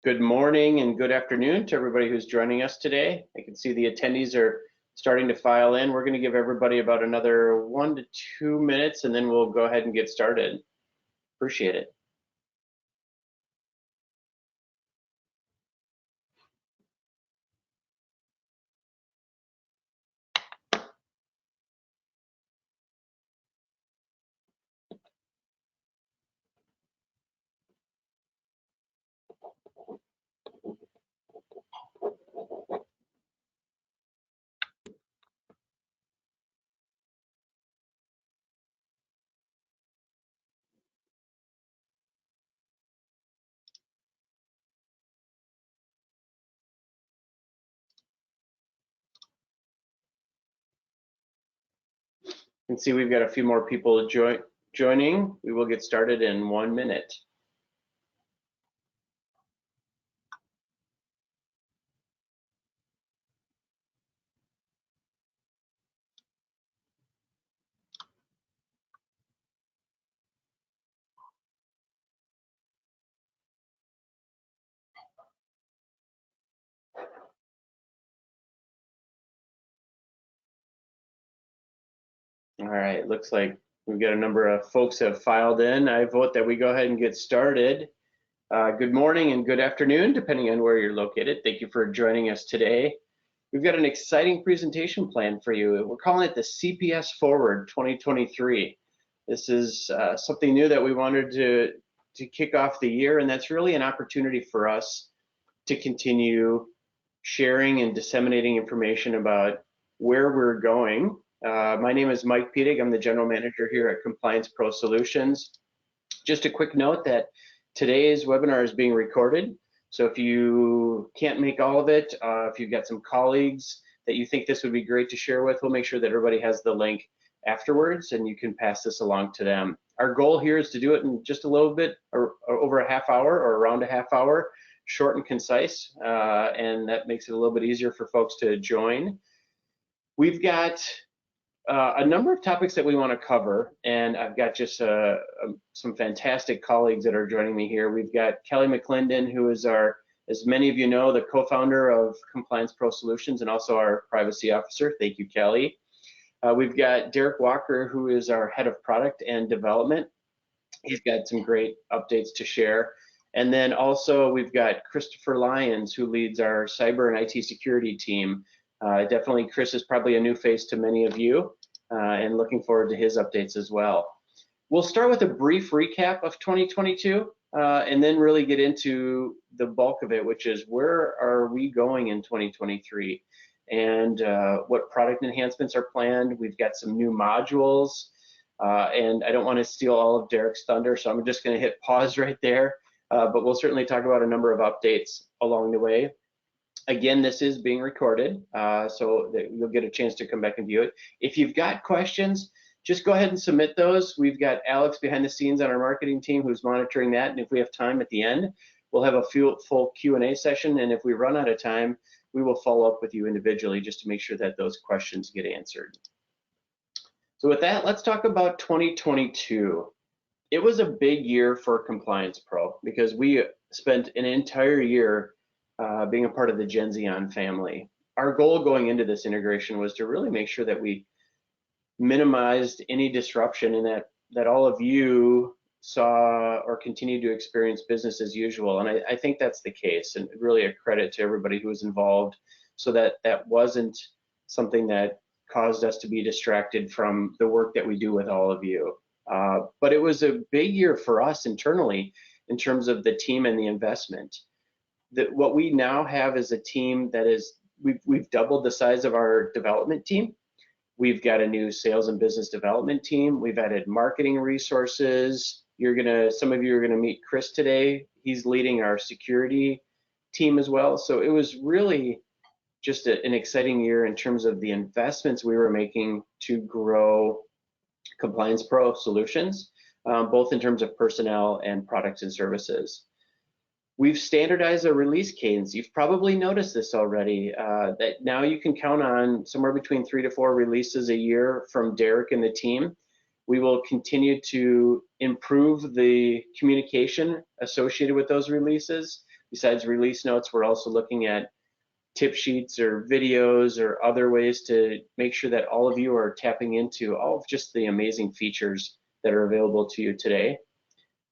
Good morning and good afternoon to everybody who's joining us today. I can see the attendees are starting to file in. We're going to give everybody about another 1 to 2 minutes and then we'll go ahead and get started. Appreciate it. You can see we've got a few more people joining. We will get started in 1 minute. All right, looks like we've got a number of folks that have filed in. I vote that we go ahead and get started. Good morning and good afternoon, depending on where you're located. Thank you for joining us today. We've got an exciting presentation planned for you. We're calling it the CPS Forward 2023. This is something new that we wanted to kick off the year, and that's really an opportunity for us to continue sharing and disseminating information about where we're going. My name is Mike Pedig. I'm the general manager here at CompliancePro Solutions. Just a quick note that today's webinar is being recorded. So if you can't make all of it, if you've got some colleagues that you think this would be great to share with, we'll make sure that everybody has the link afterwards and you can pass this along to them. Our goal here is to do it in just a little bit or over a half hour or around a half hour, short and concise, and that makes it a little bit easier for folks to join. We've got a number of topics that we want to cover, and I've got just some fantastic colleagues that are joining me here. We've got Kelly McClendon, who is our, as many of you know, the co-founder of CompliancePro Solutions and also our privacy officer. Thank you, Kelly. We've got Derek Walker, who is our head of product and development. He's got some great updates to share. And then also we've got Christopher Lyons, who leads our cyber and IT security team. Definitely, Chris is probably a new face to many of you, and looking forward to his updates as well. We'll start with a brief recap of 2022, and then really get into the bulk of it, which is where are we going in 2023, and what product enhancements are planned. We've got some new modules, and I don't want to steal all of Derek's thunder, so I'm just going to hit pause right there, but we'll certainly talk about a number of updates along the way. Again, this is being recorded, so that you'll get a chance to come back and view it. If you've got questions, just go ahead and submit those. We've got Alex behind the scenes on our marketing team who's monitoring that, and if we have time at the end, we'll have a full Q&A session, and if we run out of time, we will follow up with you individually just to make sure that those questions get answered. So with that, let's talk about 2022. It was a big year for CompliancePro because we spent an entire year being a part of the Gen Xeon family. Our goal going into this integration was to really make sure that we minimized any disruption and that all of you saw or continue to experience business as usual. And I think that's the case, and really a credit to everybody who was involved, so that that wasn't something that caused us to be distracted from the work that we do with all of you. But it was a big year for us internally in terms of the team and the investment. What we now have is a team that is, we've doubled the size of our development team. We've got a new sales and business development team. We've added marketing resources. Some of you are gonna meet Chris today. He's leading our security team as well. So it was really just an exciting year in terms of the investments we were making to grow CompliancePro Solutions, both in terms of personnel and products and services. We've standardized a release cadence. You've probably noticed this already, that now you can count on somewhere between 3 to 4 releases a year from Derek and the team. We will continue to improve the communication associated with those releases, besides release notes, we're also looking at tip sheets or videos or other ways to make sure that all of you are tapping into all of just the amazing features that are available to you today.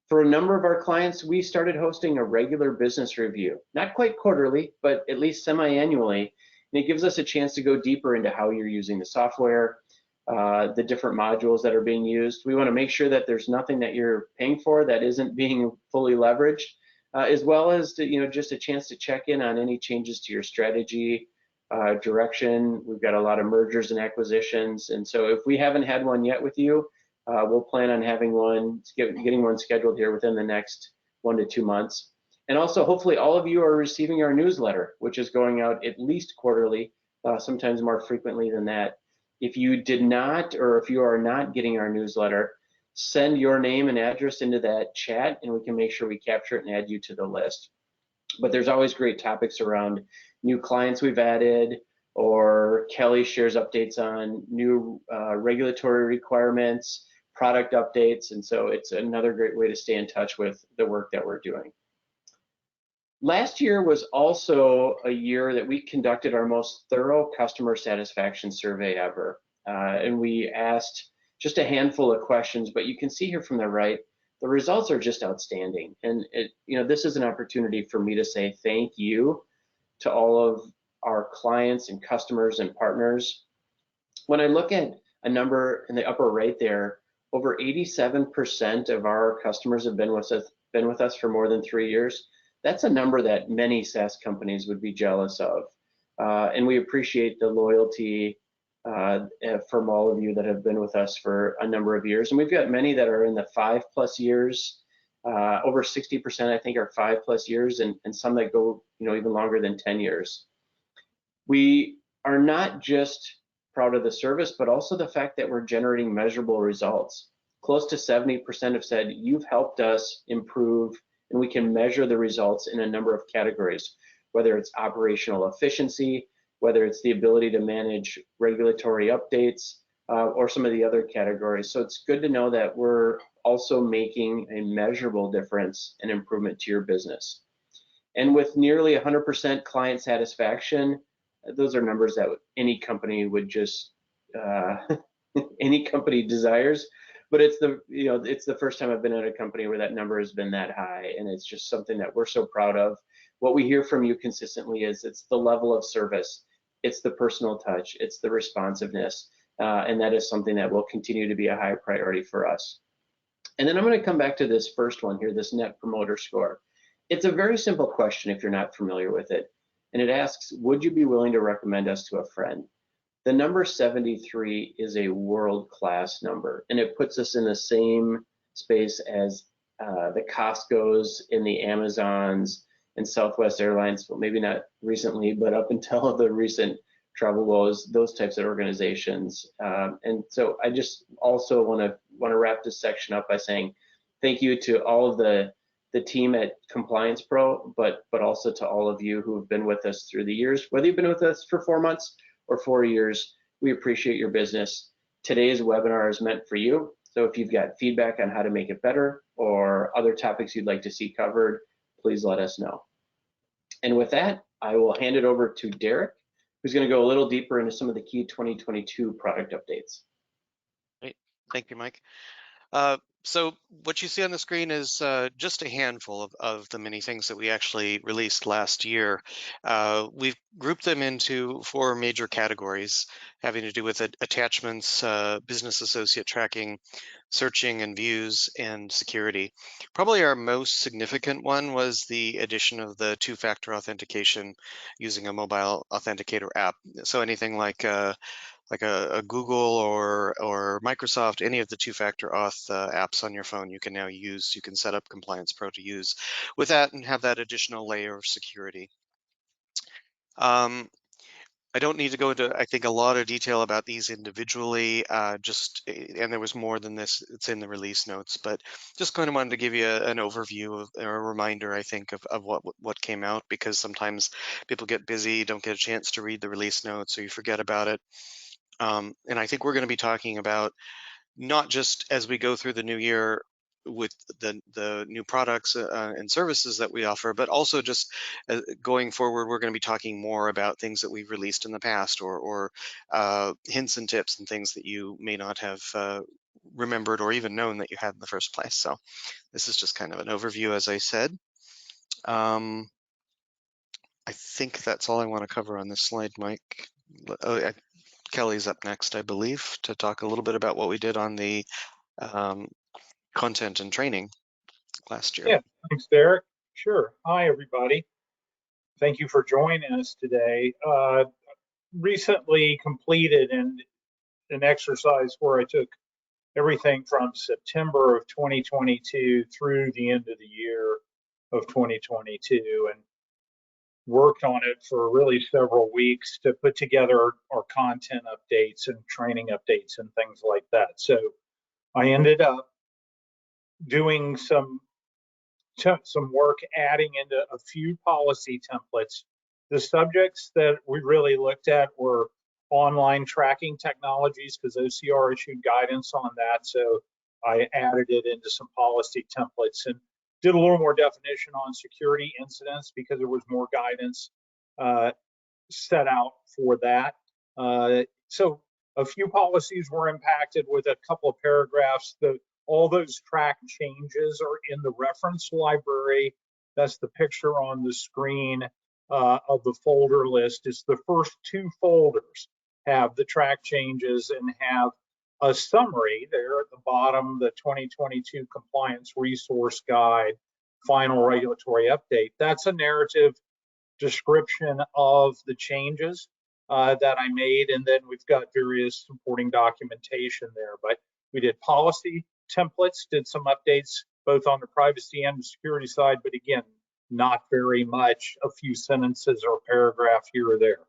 For a number of our clients, we started hosting a regular business review, not quite quarterly, but at least semi-annually. And it gives us a chance to go deeper into how you're using the software, the different modules that are being used. We want to make sure that there's nothing that you're paying for that isn't being fully leveraged, as well as to, just a chance to check in on any changes to your strategy, direction. We've got a lot of mergers and acquisitions, and so if we haven't had one yet with you, we'll plan on having getting one scheduled here within the next 1 to 2 months. And also, hopefully, all of you are receiving our newsletter, which is going out at least quarterly, sometimes more frequently than that. If you did not, or if you are not getting our newsletter, send your name and address into that chat, and we can make sure we capture it and add you to the list. But there's always great topics around new clients we've added, or Kelly shares updates on new regulatory requirements, product updates, and so it's another great way to stay in touch with the work that we're doing. Last year was also a year that we conducted our most thorough customer satisfaction survey ever, and we asked just a handful of questions, but you can see here from the right, the results are just outstanding. And this is an opportunity for me to say thank you to all of our clients and customers and partners. When I look at a number in the upper right there, over 87% of our customers have been with us for more than 3 years. That's a number that many SaaS companies would be jealous of. And we appreciate the loyalty from all of you that have been with us for a number of years. And we've got many that are in the 5+ years. Over 60%, I think, are 5+ years, and some that go even longer than 10 years. We are not just proud of the service, but also the fact that we're generating measurable results. Close to 70% have said, you've helped us improve, and we can measure the results in a number of categories, whether it's operational efficiency, whether it's the ability to manage regulatory updates, or some of the other categories. So it's good to know that we're also making a measurable difference and improvement to your business. And with nearly 100% client satisfaction, those are numbers that any company would just, any company desires. But it's the first time I've been at a company where that number has been that high, and it's just something that we're so proud of. What we hear from you consistently is it's the level of service, it's the personal touch, it's the responsiveness, and that is something that will continue to be a high priority for us. And then I'm going to come back to this first one here, this Net Promoter Score. It's a very simple question if you're not familiar with it, and it asks, would you be willing to recommend us to a friend? The number 73 is a world-class number, and it puts us in the same space as the Costco's and the Amazons and Southwest Airlines. Well, maybe not recently, but up until the recent travel woes, those types of organizations. And so I just also want to wrap this section up by saying thank you to all of the team at CompliancePro, but also to all of you who have been with us through the years, whether you've been with us for 4 months or 4 years. We appreciate your business. Today's webinar is meant for you. So if you've got feedback on how to make it better or other topics you'd like to see covered, please let us know. And with that, I will hand it over to Derek, who's going to go a little deeper into some of the key 2022 product updates. Great. Thank you, Mike. So what you see on the screen is just a handful of the many things that we actually released last year. We've grouped them into 4 major categories having to do with attachments, business associate tracking, searching and views, and security. Probably our most significant one was the addition of the 2-factor authentication using a mobile authenticator app. So anything like a Google or Microsoft, any of the 2-factor auth apps on your phone you can now use. You can set up CompliancePro to use with that and have that additional layer of security. I don't need to go into, I think, a lot of detail about these individually, and there was more than this, it's in the release notes, but just kind of wanted to give you an overview or a reminder, I think, of what came out, because sometimes people get busy, don't get a chance to read the release notes, or you forget about it. And I think we're going to be talking about, not just as we go through the new year, with the new products and services that we offer, but also just going forward, we're going to be talking more about things that we've released in the past, or hints and tips and things that you may not have remembered or even known that you had in the first place. So this is just kind of an overview, as I said. I think that's all I want to cover on this slide, Mike. Oh, Kelly's up next, I believe, to talk a little bit about what we did on the content and training last year. Yeah, thanks, Derek. Sure. Hi, everybody. Thank you for joining us today. Recently completed an exercise where I took everything from September of 2022 through the end of the year of 2022 and worked on it for really several weeks to put together our content updates and training updates and things like that. So I ended up doing some work adding into a few policy templates. The subjects that we really looked at were online tracking technologies, because OCR issued guidance on that. So I added it into some policy templates and did a little more definition on security incidents because there was more guidance set out for that. So a few policies were impacted with a couple of paragraphs. All those track changes are in the reference library. That's the picture on the screen of the folder list. It's the first two folders have the track changes and have a summary there at the bottom, the 2022 Compliance Resource Guide, final regulatory update. That's a narrative description of the changes that I made, and then we've got various supporting documentation there. But we did policy templates, did some updates both on the privacy and the security side, but again, not very much, a few sentences or a paragraph here or there.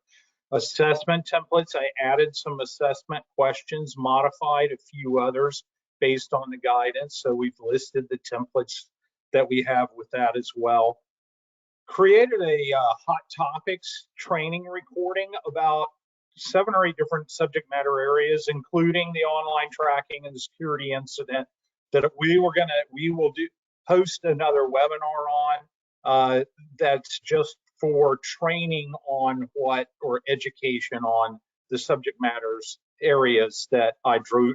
Assessment templates, I added some assessment questions, modified a few others based on the guidance. So we've listed the templates that we have with that as well. Created a hot topics training recording about 7 or 8 different subject matter areas, including the online tracking and the security incident that we will post another webinar on that's just for training on or education on the subject matters areas that I drew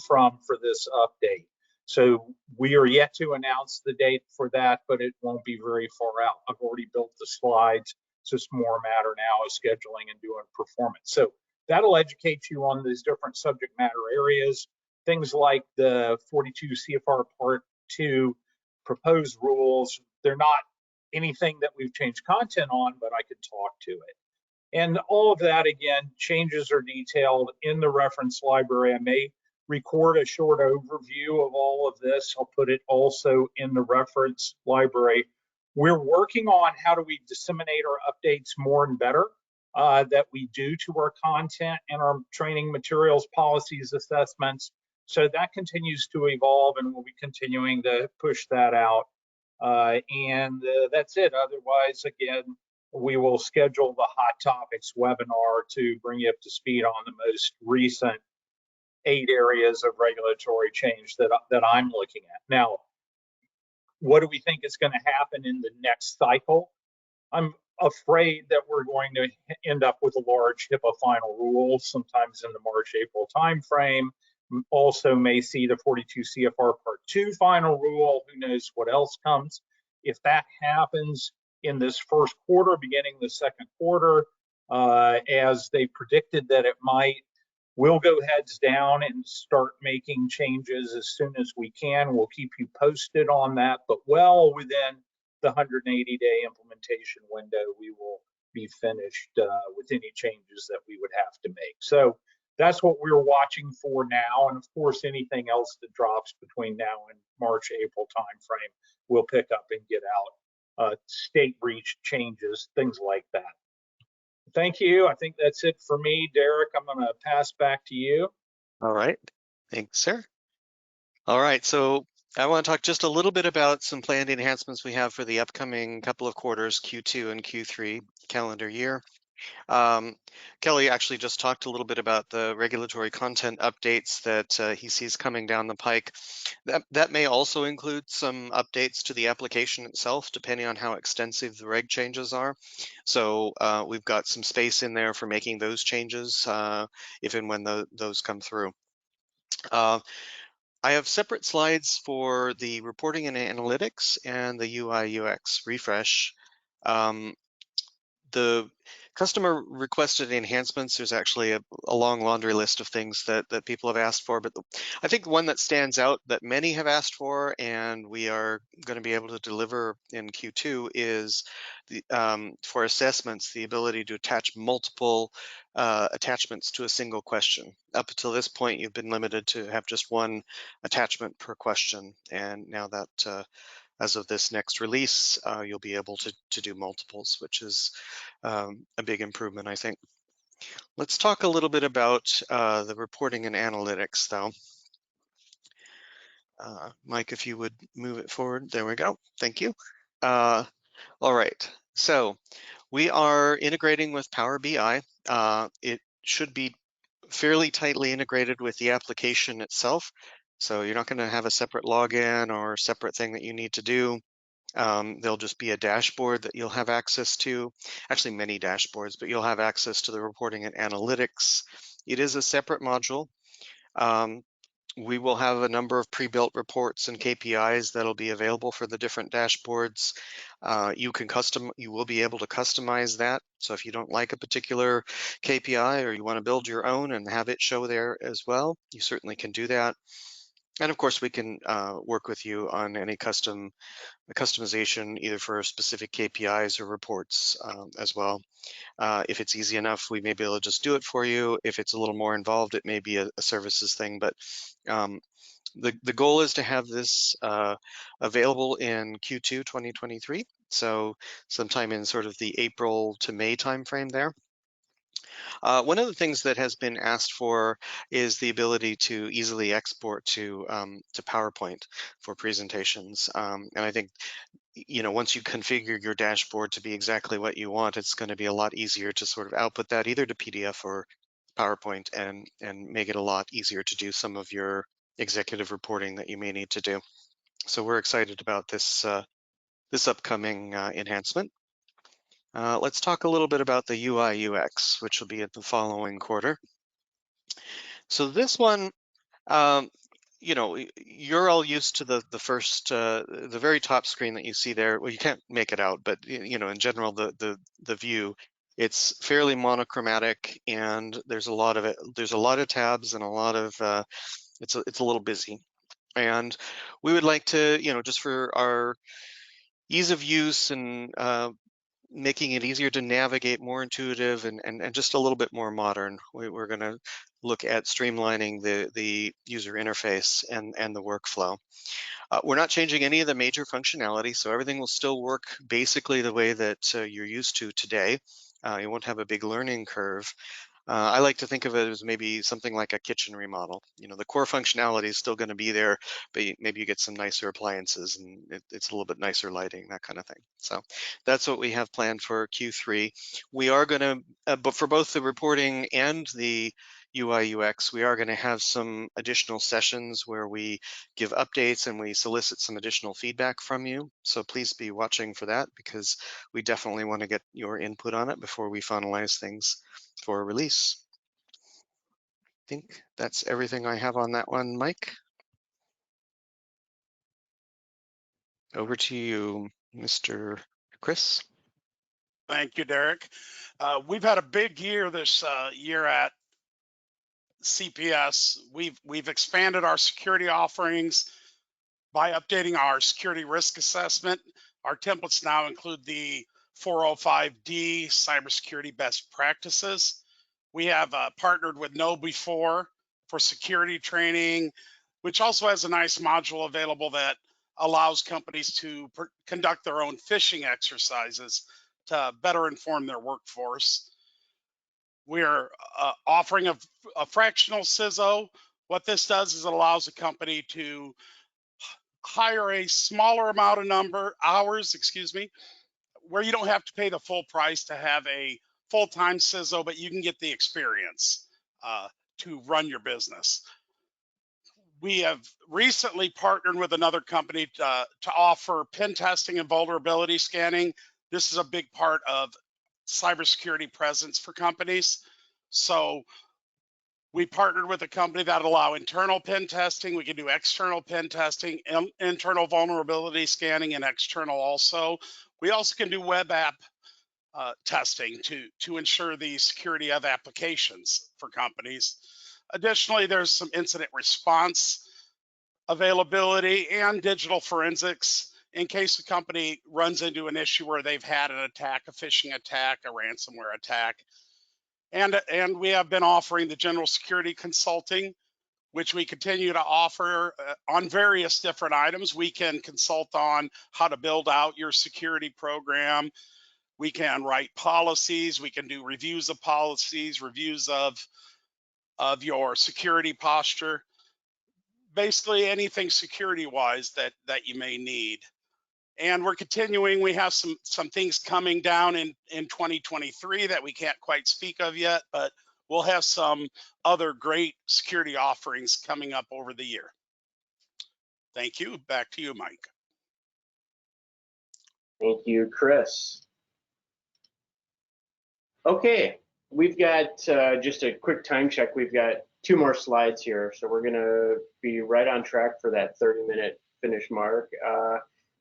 from for this update. So we are yet to announce the date for that, but it won't be very far out. I've already built the slides. It's just more a matter now of scheduling and doing performance. So that'll educate you on these different subject matter areas, things like the 42 CFR Part 2 proposed rules. They're not anything that we've changed content on, but I could talk to it. And all of that, again, changes are detailed in the reference library. I may record a short overview of all of this. I'll put it also in the reference library. We're working on how do we disseminate our updates more and better that we do to our content and our training materials, policies, assessments. So that continues to evolve, and we'll be continuing to push that out. And that's it. Otherwise, again, we will schedule the Hot Topics webinar to bring you up to speed on the most recent 8 areas of regulatory change that I'm looking at. Now, what do we think is going to happen in the next cycle? I'm afraid that we're going to end up with a large HIPAA final rule sometimes in the March-April timeframe. Also may see the 42 CFR Part 2 final rule. Who knows what else comes? If that happens in this first quarter, beginning the second quarter, as they predicted that it might, we'll go heads down and start making changes as soon as we can. We'll keep you posted on that, but well within the 180-day implementation window, we will be finished with any changes that we would have to make. So that's what we're watching for now. And of course, anything else that drops between now and March, April timeframe, we'll pick up and get out. State breach changes, things like that. Thank you. I think that's it for me. Derek, I'm going to pass back to you. All right. Thanks, sir. All right. So I want to talk just a little bit about some planned enhancements we have for the upcoming couple of quarters, Q2 and Q3 calendar year. Kelly actually just talked a little bit about the regulatory content updates that he sees coming down the pike. That may also include some updates to the application itself, depending on how extensive the reg changes are. So we've got some space in there for making those changes if and when those come through. I have separate slides for the reporting and analytics and the UI UX refresh. The customer requested enhancements. There's actually a long laundry list of things that people have asked for, but I think one that stands out that many have asked for and we are going to be able to deliver in Q2 is the, for assessments, the ability to attach multiple attachments to a single question. Up until this point, you've been limited to have just one attachment per question, and now that as of this next release, you'll be able to do multiples, which is a big improvement, I think. Let's talk a little bit about the reporting and analytics, though. Mike, if you would move it forward. There we go. Thank you. All right. So we are integrating with Power BI. It should be fairly tightly integrated with the application itself. So you're not going to have a separate login or a separate thing that you need to do. There'll just be a dashboard that you'll have access to, actually many dashboards, but you'll have access to the reporting and analytics. It is a separate module. We will have a number of pre-built reports and KPIs that'll be available for the different dashboards. You will be able to customize that. So if you don't like a particular KPI or you want to build your own and have it show there as well, you certainly can do that. And of course, we can work with you on any customization, either for specific KPIs or reports as well. If it's easy enough, we may be able to just do it for you. If it's a little more involved, it may be a services thing. But the goal is to have this available in Q2 2023. So sometime in sort of the April to May timeframe there. One of the things that has been asked for is the ability to easily export to PowerPoint for presentations. And I think, you know, once you configure your dashboard to be exactly what you want, it's going to be a lot easier to sort of output that either to PDF or PowerPoint and make it a lot easier to do some of your executive reporting that you may need to do. So we're excited about this this upcoming enhancement. Let's talk a little bit about the UI UX, which will be at the following quarter. So this one, you know, you're all used to the first, the very top screen that you see there. Well, you can't make it out, but you know, in general, the view, it's fairly monochromatic, and there's a lot of it. There's a lot of tabs and a lot of it's a little busy, and we would like to, you know, just for our ease of use and making it easier to navigate, more intuitive, and just a little bit more modern. We're going to look at streamlining the user interface and the workflow. We're not changing any of the major functionality, so everything will still work basically the way that you're used to today. You won't have a big learning curve. I like to think of it as maybe something like a kitchen remodel. You know, the core functionality is still going to be there, but maybe you get some nicer appliances and it's a little bit nicer lighting, that kind of thing. So that's what we have planned for Q3. We are going to, but for both the reporting and the UI UX, we are going to have some additional sessions where we give updates and we solicit some additional feedback from you. So please be watching for that, because we definitely want to get your input on it before we finalize things for release. I think that's everything I have on that one, Mike. Over to you, Mr. Chris. Thank you, Derek. We've had a big year this year at CPS. We've expanded our security offerings by updating our security risk assessment. Our templates now include the 405D cybersecurity best practices. We have partnered with KnowBe4 for security training, which also has a nice module available that allows companies to conduct their own phishing exercises to better inform their workforce. We're offering a fractional CISO. What this does is it allows a company to hire a smaller amount of hours, where you don't have to pay the full price to have a full-time CISO, but you can get the experience to run your business. We have recently partnered with another company to offer pen testing and vulnerability scanning. This is a big part of cybersecurity presence for companies. So we partnered with a company that allow internal pen testing. We can do external pen testing, internal vulnerability scanning, and external also. We also can do web app testing to ensure the security of applications for companies. Additionally, there's some incident response availability and digital forensics in case a company runs into an issue where they've had an attack, a phishing attack, a ransomware attack. And we have been offering the general security consulting, which we continue to offer on various different items. We can consult on how to build out your security program. We can write policies. We can do reviews of policies, reviews of your security posture. Basically anything security-wise that you may need. And we're continuing. We have some things coming down in 2023 that we can't quite speak of yet, but we'll have some other great security offerings coming up over the year. Thank you. Back to you, Mike. Thank you, Chris. Okay, we've got just a quick time check. We've got 2 more slides here, so we're gonna be right on track for that 30-minute finish mark.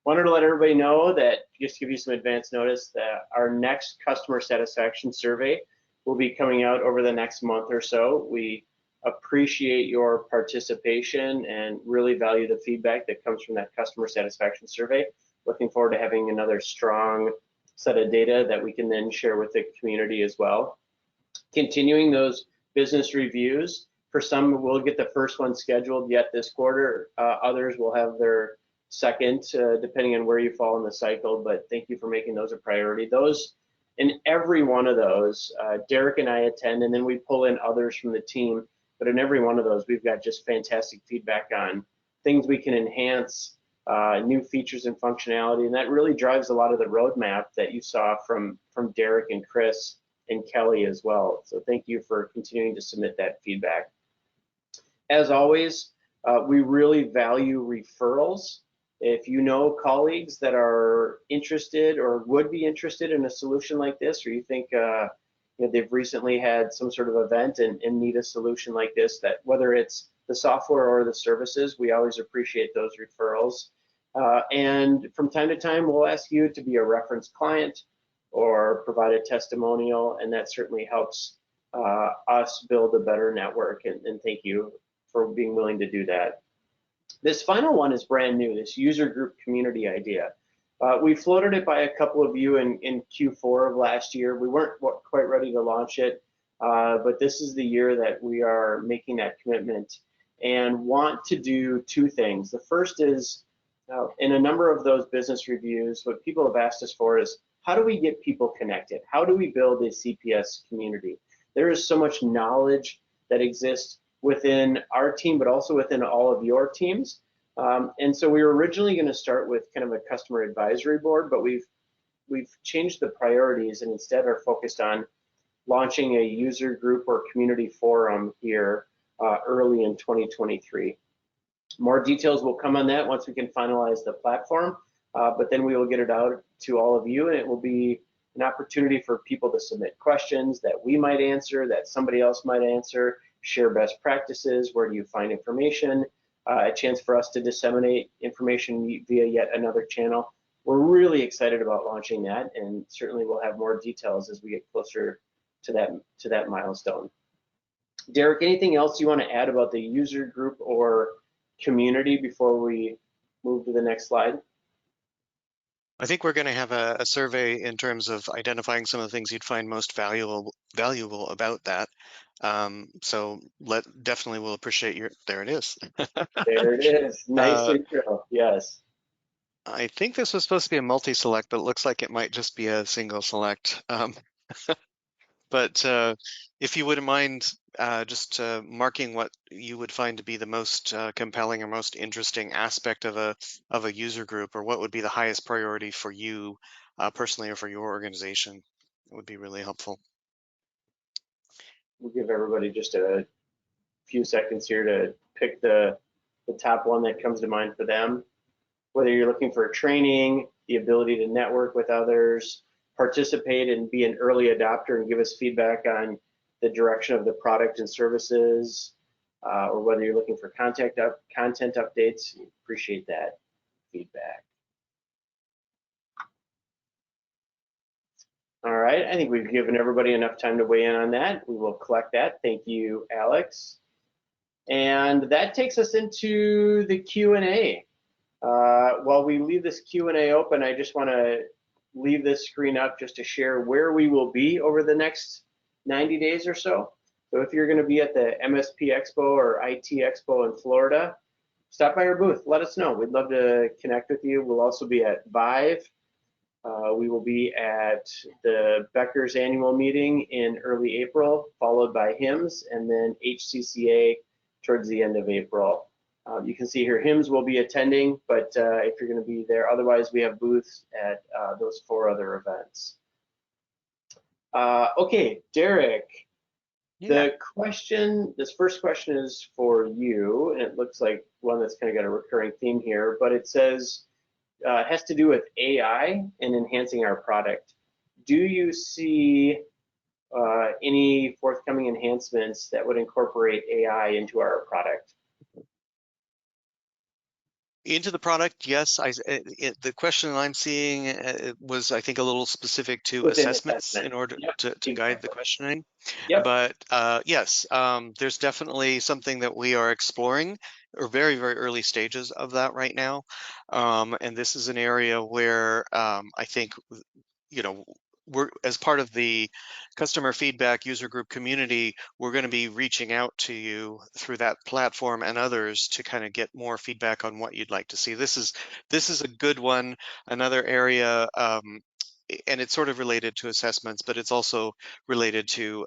Wanted to let everybody know that, just to give you some advance notice, that our next customer satisfaction survey will be coming out over the next month or so. We appreciate your participation and really value the feedback that comes from that customer satisfaction survey. Looking forward to having another strong set of data that we can then share with the community as well. Continuing those business reviews, for some we'll get the first one scheduled yet this quarter, others will have their second, depending on where you fall in the cycle, but thank you for making those a priority. Those, in every one of those, Derek and I attend, and then we pull in others from the team, but in every one of those we've got just fantastic feedback on things we can enhance, new features and functionality, and that really drives a lot of the roadmap that you saw from Derek and Chris and Kelly as well. So thank you for continuing to submit that feedback. As always, we really value referrals. If you know colleagues that are interested or would be interested in a solution like this, or you think they've recently had some sort of event and need a solution like this, that whether it's the software or the services, we always appreciate those referrals. And from time to time, we'll ask you to be a reference client or provide a testimonial, and that certainly helps us build a better network, and thank you for being willing to do that. This final one is brand new, this user group community idea. We floated it by a couple of you in Q4 of last year. We weren't quite ready to launch it, but this is the year that we are making that commitment and want to do 2 things. The first is, in a number of those business reviews, what people have asked us for is, how do we get people connected? How do we build a CPS community? There is so much knowledge that exists within our team, but also within all of your teams. And so we were originally going to start with kind of a customer advisory board, but we've changed the priorities and instead are focused on launching a user group or community forum here early in 2023. More details will come on that once we can finalize the platform, but then we will get it out to all of you, and it will be an opportunity for people to submit questions that we might answer, that somebody else might answer, share best practices, where do you find information, a chance for us to disseminate information via yet another channel. We're really excited about launching that, and certainly we'll have more details as we get closer to that milestone. Derek, anything else you want to add about the user group or community before we move to the next slide? I think we're going to have a survey in terms of identifying some of the things you'd find most valuable about that. So definitely will appreciate there it is. There it is. Nice intro. Yes. I think this was supposed to be a multi-select, but it looks like it might just be a single select. But if you wouldn't mind just marking what you would find to be the most compelling or most interesting aspect of a user group, or what would be the highest priority for you personally or for your organization, it would be really helpful. we'll give everybody just a few seconds here to pick the top one that comes to mind for them. Whether you're looking for training, the ability to network with others, participate and be an early adopter and give us feedback on the direction of the product and services, or whether you're looking for content updates, appreciate that feedback. All right, I think we've given everybody enough time to weigh in on that. We will collect that. Thank you, Alex. And that takes us into the Q&A. While we leave this Q&A open, I just want to leave this screen up just to share where we will be over the next 90 days or so. So if you're going to be at the MSP Expo or IT Expo in Florida, stop by our booth. Let us know. We'd love to connect with you. We'll also be at Vive. We will be at the Becker's annual meeting in early April, followed by HIMSS, and then HCCA towards the end of April. You can see here HIMSS will be attending, but if you're going to be there, otherwise we have booths at those 4 other events. Okay, Derek, the question, this first question is for you, and it looks like one that's kind of got a recurring theme here, but it says, it has to do with AI and enhancing our product. Do you see any forthcoming enhancements that would incorporate AI into our product? Into the product, yes. The question that I'm seeing was, I think, a little specific to assessments in order to guide the questioning. But yes, there's definitely something that we are exploring, or very, very early stages of that right now. And this is an area where I think, you know, we're, as part of the customer feedback user group community, we're going to be reaching out to you through that platform and others to kind of get more feedback on what you'd like to see. This is a good one. Another area, and it's sort of related to assessments, but it's also related to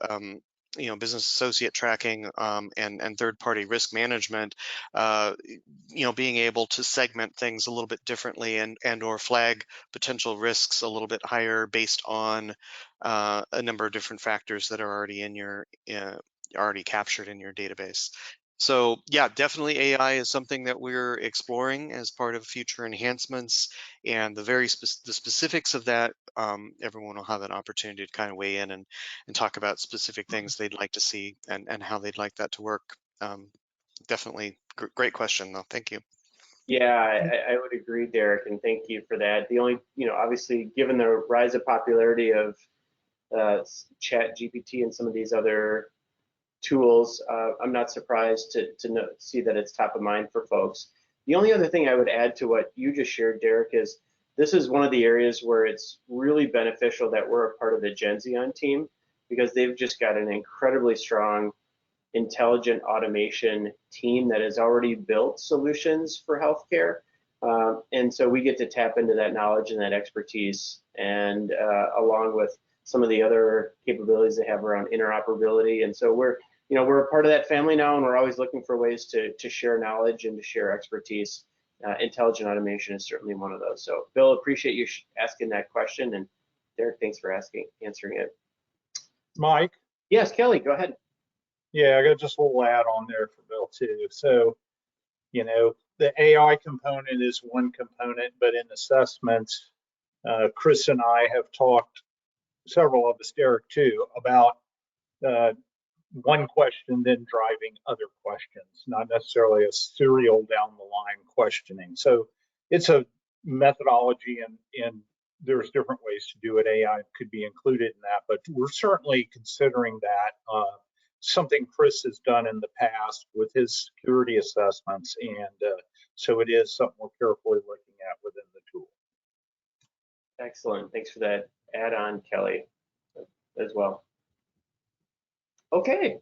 you know, business associate tracking and third-party risk management. You know, being able to segment things a little bit differently and or flag potential risks a little bit higher based on a number of different factors that are already in your already captured in your database. So yeah, definitely AI is something that we're exploring as part of future enhancements, and the specifics of that, everyone will have an opportunity to kind of weigh in and talk about specific things they'd like to see and how they'd like that to work. Definitely great question though. Thank you. Yeah, I would agree, Derek, and thank you for that. The only, you know, obviously, given the rise of popularity of Chat GPT and some of these other tools, I'm not surprised to see that it's top of mind for folks. The only other thing I would add to what you just shared, Derek, is this is one of the areas where it's really beneficial that we're a part of the Genzion team, because they've just got an incredibly strong intelligent automation team that has already built solutions for healthcare. And so we get to tap into that knowledge and that expertise, and along with some of the other capabilities they have around interoperability. And so we're a part of that family now, and we're always looking for ways to share knowledge and to share expertise. Intelligent automation is certainly one of those. So Bill, appreciate you asking that question, and Derek, thanks for answering it. Mike? Yes, Kelly, go ahead. Yeah, I got just a little add on there for Bill too. So, you know, the AI component is one component, but in assessments, Chris and I have talked, several of us, Derek too, about one question then driving other questions, not necessarily a serial down the line questioning. So it's a methodology, and there's different ways to do it. AI could be included in that, but we're certainly considering that. Something Chris has done in the past with his security assessments, and so it is something we're carefully looking at within the tool. Excellent. Thanks for that add-on, Kelly, as well. Okay.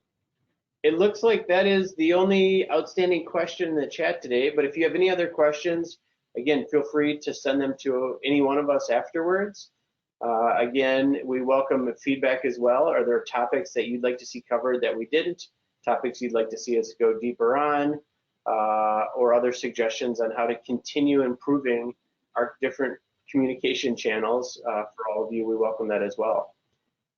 It looks like that is the only outstanding question in the chat today, but if you have any other questions, again, feel free to send them to any one of us afterwards. Again, we welcome feedback as well. Are there topics that you'd like to see covered that we didn't? Topics you'd like to see us go deeper on? Or other suggestions on how to continue improving our different communication channels? For all of you, we welcome that as well.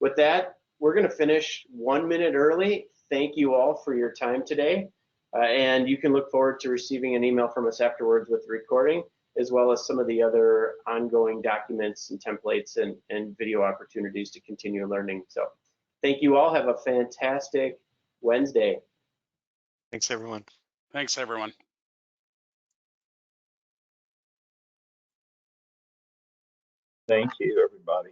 With that, we're going to finish 1 minute early. Thank you all for your time today. And you can look forward to receiving an email from us afterwards with the recording, as well as some of the other ongoing documents and templates and video opportunities to continue learning. So thank you all. Have a fantastic Wednesday. Thanks, everyone. Thanks, everyone. Thank you, everybody.